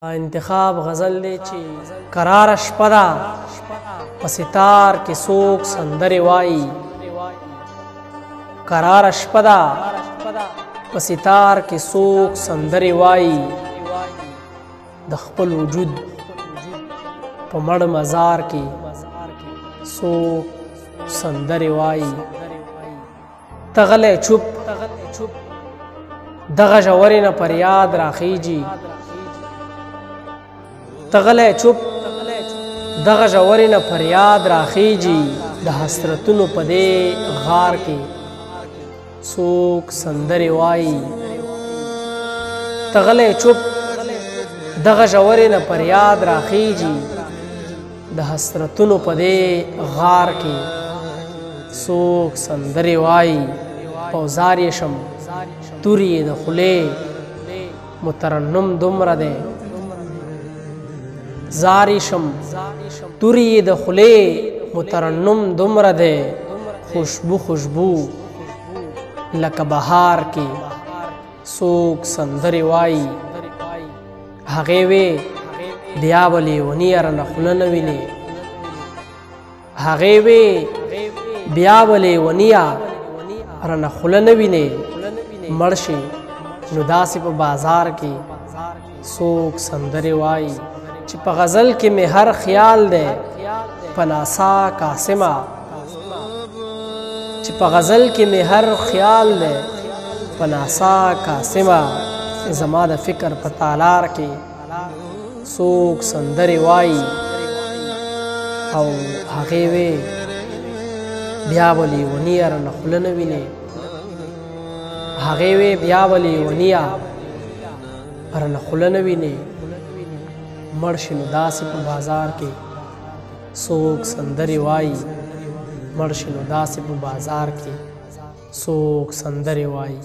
انتخاب غزل دی چې قرار شپه ده په ستار کې څوک سندرې وایي قرار شپه ده په ستار کې څوک سندرې وایي د خپل وجود په مړ مزار کې څوک سندرې وایي ته غلی چوپ دغه ژورې نه فریاد راخیږي تغلی چوپ دغه ژورې نه فریاد راخیږي د حسرتونو په دې غار کې څوک سندرې وایي تغلی چوپ دغه ژورې نه فریاد راخیږي د حسرتونو په دې غار کې څوک سندرې وایي اوزار یې شم تورې د خولې مترنم دومره دی زاری شم توری د خولې مترنم دومره دی خوشبو خوشبو لکه بهار کې څوک سندرې وایي هغې وې بیا به لیوني رانه خوله نه وینې هغې وې بیا به لیونیه رانه خوله نه وینې مړ شي نو داسې په بازار کې څوک سندرې وایي چې په غزل کې مې هر خیال دی په ناسا قاسمه چې په غزل کې مې هر خیال دی په ناسا قاسمه زما د فکر په تالار کې څوک سندرې وایي او هغې وې بیا به لیونیه رانه خوله نه وینې هغې وې بیا به لیونیه رانه خوله نه وینې مړ شي نو داسې په بازار کې څوک سندرې وایي مړ شي نو داسې په بازار کې څوک سندرې وایي